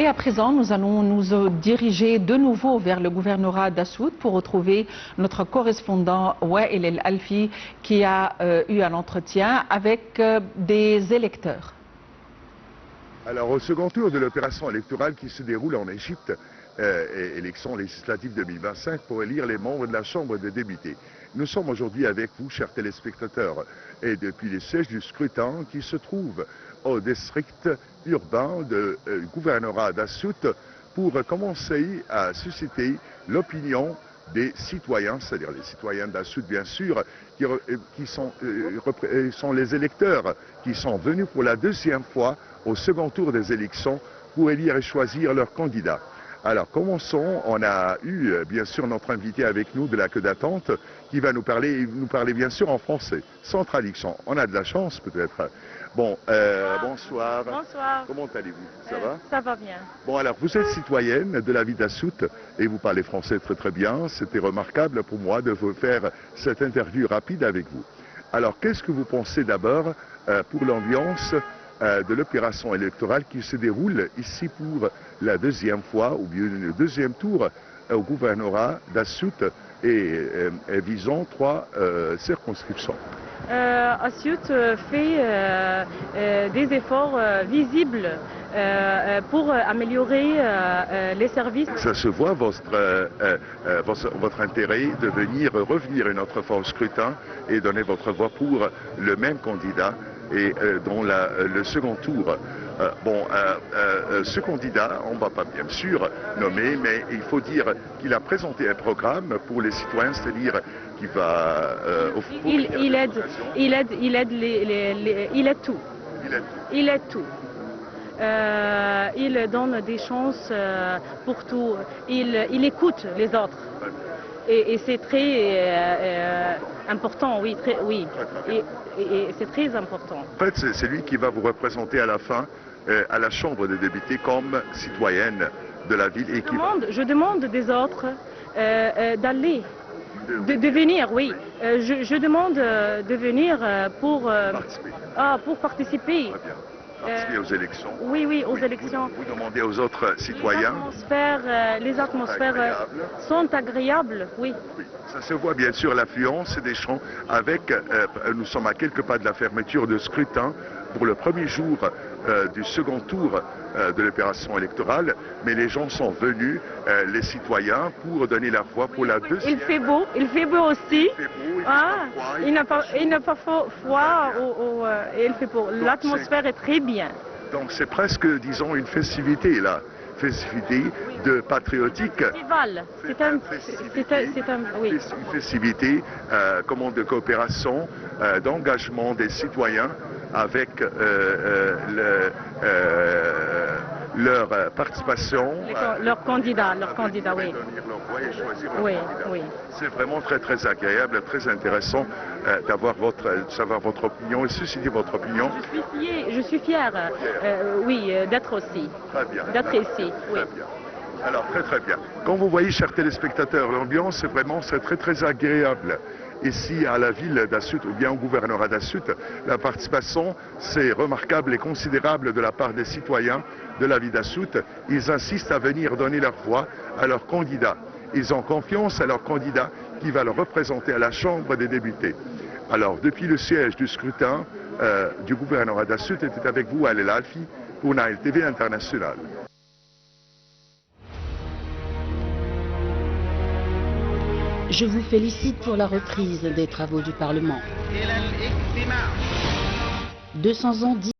à présent, nous allons nous diriger de nouveau vers le gouvernorat d'Assout pour retrouver notre correspondant Wael El Alfi qui a eu un entretien avec des électeurs. Alors, au second tour de l'opération électorale qui se déroule en Égypte, élection législative 2025, pour élire les membres de la Chambre des députés. Nous sommes aujourd'hui avec vous, chers téléspectateurs, et depuis les sièges du scrutin qui se trouvent au district urbain du gouvernorat d'Assout pour commencer à susciter l'opinion des citoyens, c'est-à-dire les citoyens d'Assout bien sûr, qui sont les électeurs qui sont venus pour la deuxième fois au second tour des élections pour élire et choisir leurs candidats. Alors commençons, on a eu bien sûr notre invité avec nous de la queue d'attente qui va nous parler bien sûr en français, sans traduction. On a de la chance peut-être. Bon, bonsoir. Bonsoir. Comment allez-vous? Ça va? Ça va bien. Bon, alors vous êtes citoyenne de la ville d'Assout et vous parlez français très très bien. C'était remarquable pour moi de vous faire cette interview rapide avec vous. Alors qu'est-ce que vous pensez d'abord pour l'ambiance de l'opération électorale qui se déroule ici pour la deuxième fois, ou bien le deuxième tour au gouvernorat d'Assout et visant 3 circonscriptions? Assout fait des efforts visibles pour améliorer les services. Ça se voit votre intérêt de revenir une autre fois au scrutin et donner votre voix pour le même candidat et dans le second tour. Ce candidat, on ne va pas bien sûr nommer, mais il faut dire qu'il a présenté un programme pour les citoyens, c'est-à-dire qu'il va il aide tout. Il aide tout. Il donne des chances pour tout. Il écoute les autres. Et c'est très important, oui. Et c'est très important. En fait, c'est lui qui va vous représenter à la fin à la Chambre des députés comme citoyenne de la ville. Et je demande des autres d'aller, de venir, oui. Je demande de venir pour participer. Participer aux élections. Oui, aux élections. Vous demandez aux autres citoyens. Les atmosphères sont agréables, oui. Ça se voit bien sûr l'affluence des gens avec, nous sommes à quelques pas de la fermeture de scrutin pour le premier jour du second tour de l'opération électorale, mais les gens sont venus, les citoyens, pour donner leur voix pour la deuxième. Il fait beau aussi. Il n'a pas froid, il fait beau. L'atmosphère est très bien. Donc c'est presque, disons, une festivité là. Festivité de patriotique. Festival. Une festivité de coopération, d'engagement des citoyens avec leur participation. Leur candidat, oui. Oui. C'est vraiment très très agréable, très intéressant de savoir votre opinion et susciter votre opinion. Je suis fière, oui, d'être aussi. Très bien. D'être ici, oui. Très bien. Alors très bien. Comme vous voyez, chers téléspectateurs, l'ambiance c'est très très agréable. Ici à la ville d'Assout ou bien au gouvernorat d'Assout, la participation c'est remarquable et considérable de la part des citoyens de la ville d'Assout. Ils insistent à venir donner leur voix à leur candidat. Ils ont confiance à leur candidat qui va le représenter à la Chambre des députés. Alors depuis le siège du scrutin du gouvernorat d'Assout était avec vous Wael El Alfi pour Nile TV International. Je vous félicite pour la reprise des travaux du Parlement. 200 ans